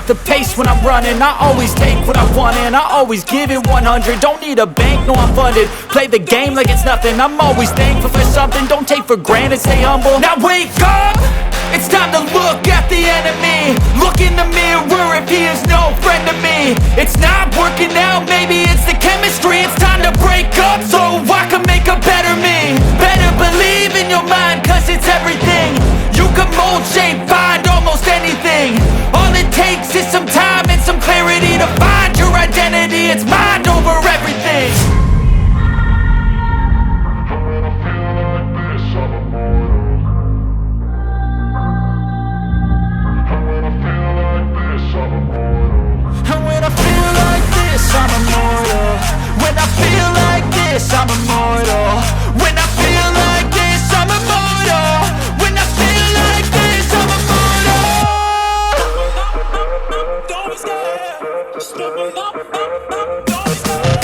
the pace when I'm running. I always take what I want and I always give it 100. Don't need a bank, no I'm funded. Play the game like it's nothing. I'm always thankful for something. Don't take for granted, stay humble. Now wake up! It's time to look at the enemy. Look in the mirror if he is no friend to me. It's not working out, maybe it's the chemistry. It's time to break up so I can make a better me. Better believe in your mind, cause it's everything. You can mold, shape, find almost anything. All it takes is some time and some clarity to find your identity. It's mind over everything. I'm immortal. When I feel like this, I'm immortal. When I feel like this, I'm immortal. When I feel like this, I'm immortal. Don't be scared. Just step it up. Don't be scared.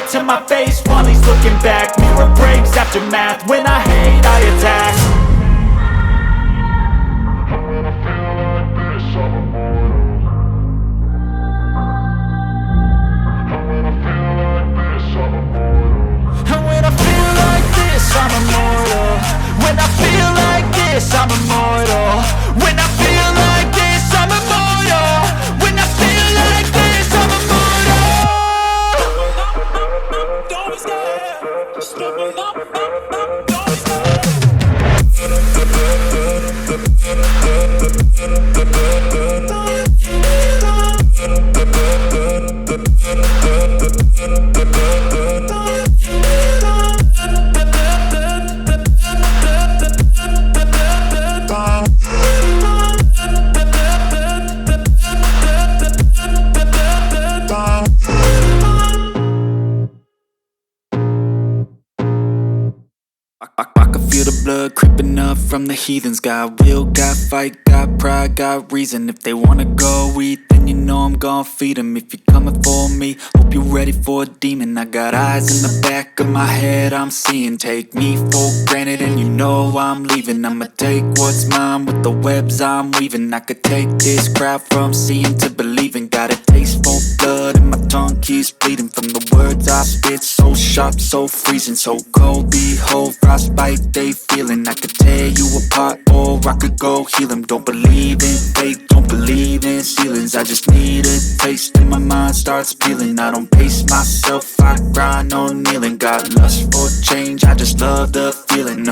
To my face while he's looking back. Mirror breaks after math. When I hate, I attack. When I feel like this, I'm immortal. When I feel like this, I'm immortal. When I feel like this, I'm immortal. When I feel like this, I'm immortal. When I feel like this, I'm immortal. When I feel like this, I'm immortal. Don't be scared. Just step it up. Don't be scared. I can feel the blood creeping up from the heathens. Got will, got fight, got pride, got reason. If they wanna go eat, then you know I'm gon' feed them. If you're coming for me, hope you're ready for a demon. I got eyes in the back of my head, I'm seeing. Take me for granted and you know I'm leaving. I'ma take what's mine with the webs I'm weaving. I could take this crowd from seeing to believing. Got a taste for blood and my tongue keeps bleeding from the words I spit. So sharp, so freezing, so cold. Behold, frostbite they feeling. I could tear you apart or I could go heal them. Don't believe in fate, don't believe in ceilings. I just need a taste and my mind starts peeling. I don't pace myself, I grind on kneeling. Got lust for change, I just love the feeling.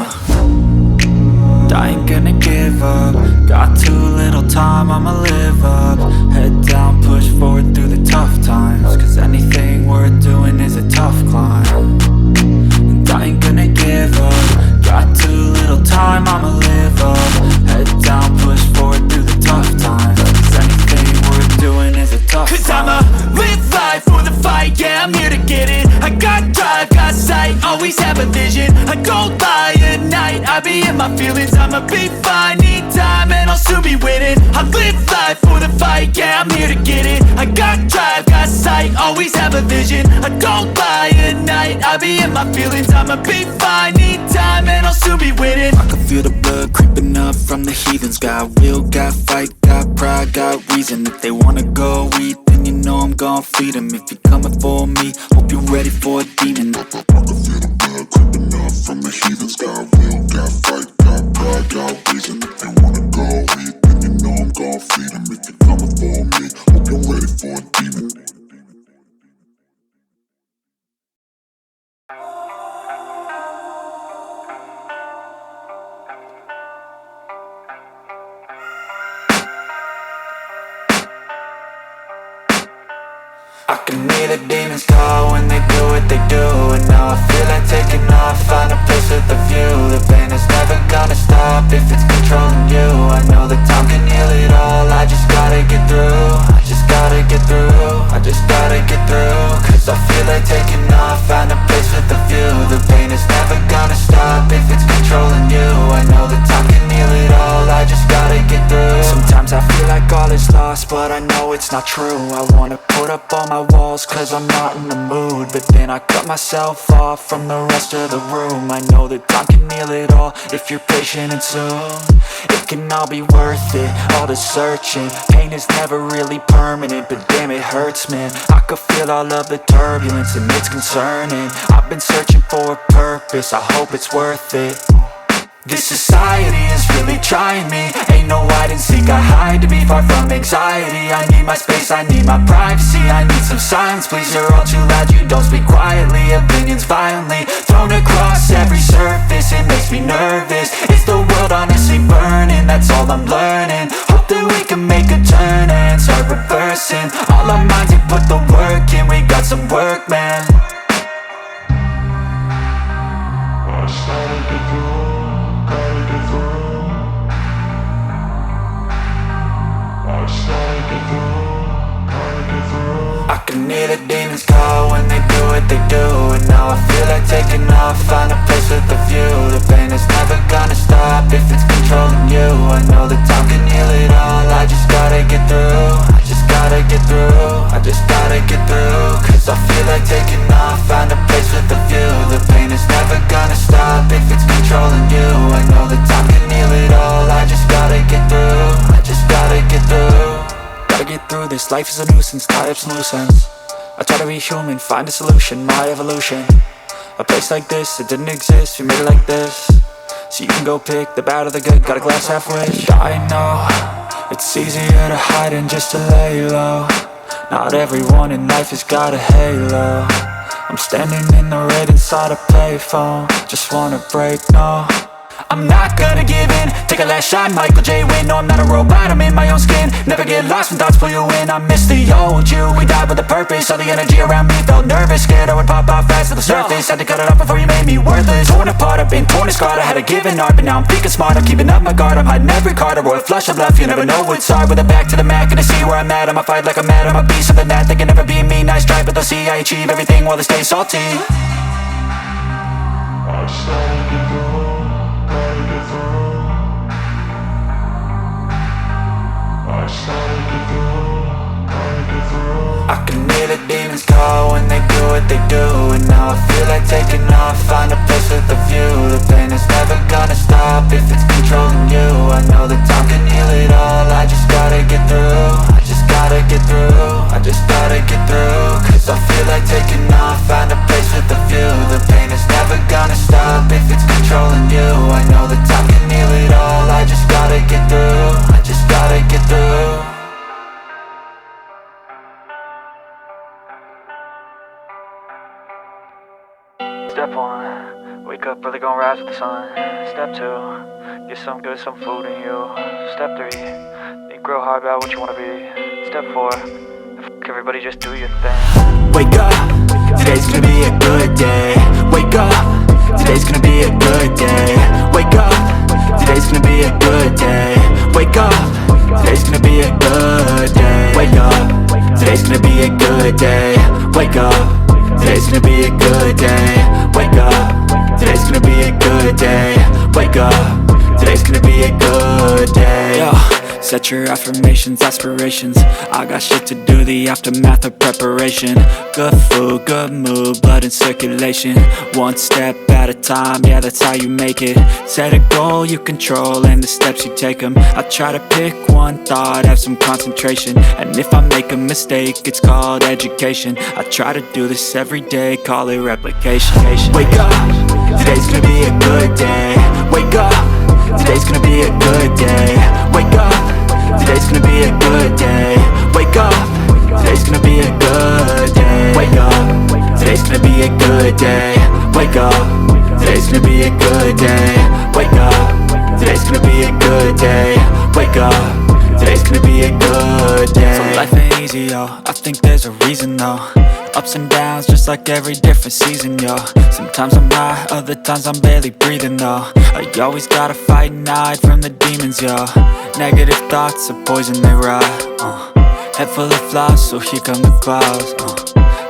I ain't gonna give up. Got too little time, I'ma live up. Head down, push forward through the tough times. Cause anything worth doing is a tough climb. And I ain't gonna give up. Got too little time, I'ma live up. Head down, push forward through the tough times. Cause anything worth doing is a tough climb. Cause I'ma live life for the fight, yeah, I'm here to get it. I got drive, got sight, always have a vision. I don't lie at night, I be in my feelings. I'ma be fine, need time and I'll soon be winning. I live life for the fight, yeah, I'm here to get it. I got drive, got sight, always have a vision. I don't lie at night, I be in my feelings. I'ma be fine, need time and I'll soon be winning. I can feel the blood creeping up from the heathens. Got will, got fight, got pride, got reason. If they wanna go eat, then you know I'm gon' feed them. If you're coming for me, hope you're ready for a demon. I can feel the blood creeping up from the heathens. Got will, got fight, got pride, got reason. If they wanna go eat, then you know I'm gon' feed them. If you're coming for me, hope you're ready for a demon. hear the demons call when they do what they do. And now I feel like taking off, find a place with a view. The pain is never gonna stop if it's controlling you. I know that time can heal it all, I just gotta get through. I just gotta get through, I just gotta get through. Cause I feel like taking off, find a place with a view. The pain is never gonna stop if it's controlling you. I know that time can heal it all, I just gotta get through. Sometimes I feel like all is lost, but I know it's not true. I wanna put up all my walls cause I'm not in the mood, but then I cut myself off from the rest of the room. I know that time can heal it all if you're patient and soon it can all be worth it, all the searching. Pain is never really permanent, but damn it hurts, man. I could feel all of the turbulence and it's concerning. I've been searching for a purpose, I hope it's worth it. This society is really trying me. Ain't no hide and seek, I hide to be far from anxiety. I need my space, I need my privacy. I need some silence, please, you're all too loud. You don't speak quietly, opinions violently thrown across every surface. It makes me nervous, is the world honestly burning? That's all I'm learning. Hope that we can make a turn and start reversing all our minds and put the work in. We got some work, man. I can hear the demons call when they do what they do. And now I feel like taking off, find a place with a view. The pain is never gonna stop if it's controlling you. I know that time can heal it all, I just gotta get through. I just gotta get through, I just gotta get through. Cause I feel like taking off, find a place with a view. The pain is never gonna stop if it's controlling you. I know that time can heal it all, I just gotta get through. I just gotta get through. Gotta get through this, life is a nuisance, tie up some loose ends. I try to be human, find a solution, my evolution. A place like this, it didn't exist, we made it like this. So you can go pick the bad or the good, got a glass half wish. I know, it's easier to hide than just to lay low. Not everyone in life has got a halo. I'm standing in the red inside a payphone, just wanna break, no. I'm not gonna give in, take a last shot, Michael J. Win. No, I'm not a robot, I'm in my own skin. Never get lost when thoughts pull you in. I miss the old you, we died with a purpose. All the energy around me felt nervous, scared I would pop off fast to the surface. Had to cut it off before you made me worthless. Torn apart, I've been torn and scarred. I had a given art, but now I'm thinking smart. I'm keeping up my guard, I'm hiding every card. A royal flush of love, you never know what's hard. With a back to the mat, gonna see where I'm at. I'ma fight like I'm mad, I'ma be something that they can never be me. Nice try, but they'll see I achieve everything while they stay salty. I can hear the demons call when they do what they do. And now I feel like taking off, find a place with a view. The pain is never gonna stop if it's controlling you. I know that time can heal it all, I just gotta get through. I just gotta get through, I just gotta get through. Cause I feel like taking off, find a place with a view. The pain is never gonna stop if it's controlling you. I know that time can heal it all, I just gotta get through. I just gotta get through. Step 1, wake up early, gon' rise with the sun. Step 2, get some good, some food in you. Step 3, think real hard about what you wanna be. Step 4, fuck everybody, just do your thing. Wake up, today's gonna be a good day. Wake up, today's gonna be a good day. Wake up, today's gonna be a good day. Wake up, today's gonna be a good day. Wake up, today's gonna be a good day. Wake up, today's gonna be a good day. Wake up, today's gonna be a good day. Wake up, today's gonna be a good day. Yo, set your affirmations, aspirations. I got shit to do, the aftermath of preparation. Good food, good mood, blood in circulation. One step at a time, yeah, that's how you make it. Set a goal you control and the steps you take them. I try to pick one thought, have some concentration. And if I make a mistake, it's called education. I try to do this every day, call it replication. Wake up, today's gonna be a good day. Wake up, today's gonna be a good day. Wake up, today's gonna be a good day. Wake up, today's gonna be a good day. Wake up, today's gonna be a good day. Wake up, today's gonna be a good day. Wake up, today's gonna be a good day. Wake up, today's gonna be a good day. So life ain't easy, yo, I think there's a reason though. Ups and downs, just like every different season, yo. Sometimes I'm high, other times I'm barely breathing, though. I always gotta fight and hide from the demons, yo. Negative thoughts are poison, they rot. Head full of flaws, so here come the clouds.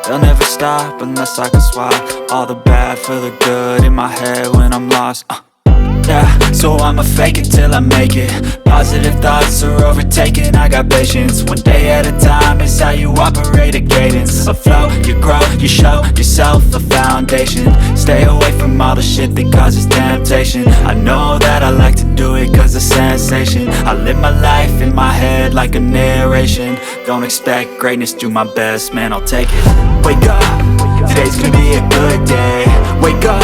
They'll never stop unless I can swap all the bad for the good in my head when I'm lost. Yeah, so I'ma fake it till I make it. Positive thoughts are overtaken, I got patience. One day at a time is how you operate a cadence. A flow, you grow, you show yourself a foundation. Stay away from all the shit that causes temptation. I know that I like to do it cause it's sensation. I live my life in my head like a narration. Don't expect greatness, do my best, man, I'll take it. Wake up, today's gonna be a good day. Wake up,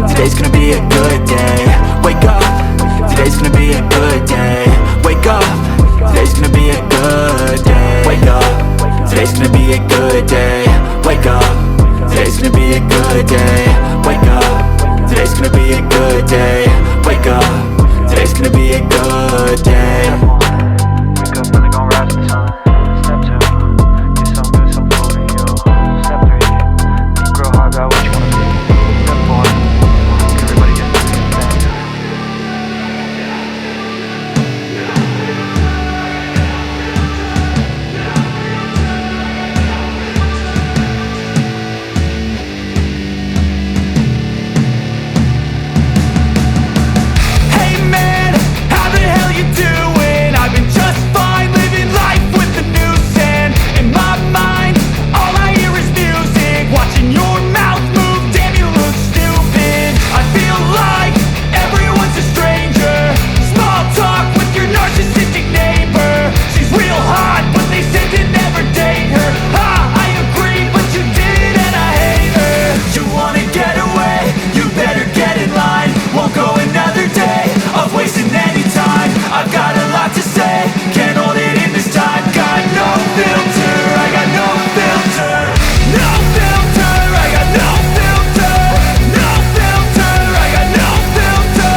today's gonna be a good day. Wake up, today's gonna be a good day. Wake up, today's gonna be a good day. Wake up, today's gonna be a good day. Wake up, today's gonna be a good day. Wake up, today's gonna be a good day. Wake up, today's gonna be a good day. Wake up, really gon' rise to the sun. Step 2, get some good, some food in you. Step 3, think real hard about what you wanna be. Step 4, everybody gets to do the same. Hey man, how the hell you doing? I've been just fine, living life with the noose, and in my mind, all I hear is music. Watching your mouth move, damn you look stupid. I feel like everyone's a stranger. Small talk with your narcissistic neighbor. She's real hot, but they said to never date her. Ha, I agree, but you did and I hate her. You wanna get away? You better get in line. Won't go another day of wasting any time. I've got a lot to say, can't hold it in this time. Got no filter, I got no filter. No filter, I got no filter. No filter, I got no filter.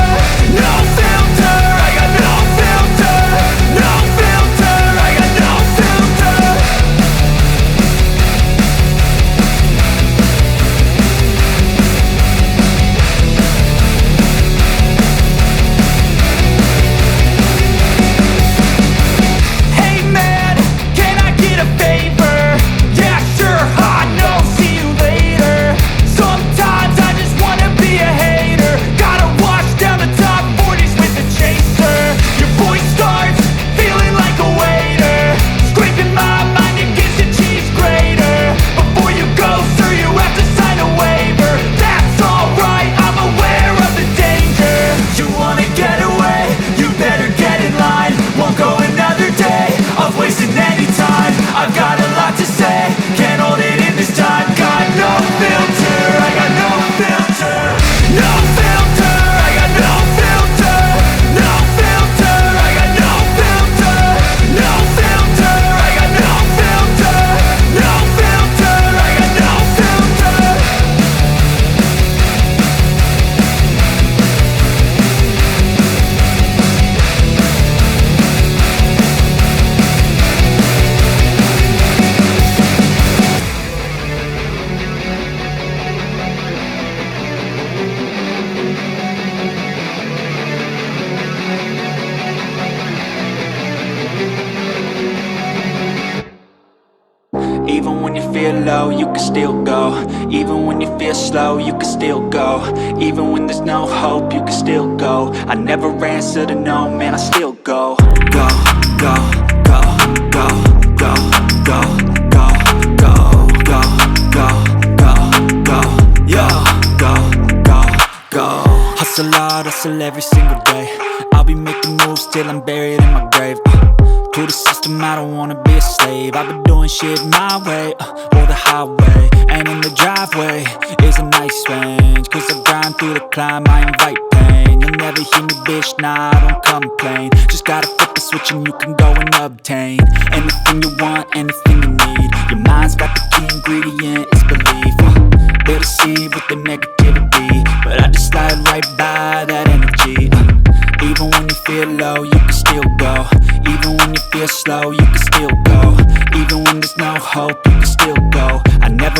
No filter, I got no filter. No filter, I got no filter. Hey man, can I get a favor? Yeah, sure, hot, no, see you later. Sometimes I just wanna be a hater. Gotta wash down the top 40s with a chaser. Your voice starts feeling like a waiter, scraping my mind against a cheese grater. Before you go, sir, you have to sign a waiver. That's alright, I'm aware of the danger. You wanna get away? You better get in line. Won't go another day of wasting any time. I've got a lot to say, can't hold it in this time. Got no filter, I got no filter. No filter, I got no filter. No filter, I got no filter. No filter, I got no filter. No filter, I got no filter. Even when you feel low, you can still go. Even when you feel slow, you can still go. Even when there's no hope, you can still go. I never answer to no, man, I still go. Go, go, go, go, go, go, go, go, go, go, go, go, yo, go, go, go. Hustle hard, hustle every single day. I'll be making moves till I'm buried in my grave. To the system, I don't wanna be a slave. I've been doing shit my way, or the highway. And in the driveway is a nice range. Cause I grind through the climb, I invite pain. You'll never hear me, bitch, nah, I don't complain. Just gotta flip the switch and you can go and obtain anything you want, anything you need. Your mind's got the key ingredient, it's belief. They'll deceive with the negativity, but I just slide right by that energy. Even when you feel low, you can still go. Even when you feel slow, you can still go. Even when there's no hope, you can still go. I never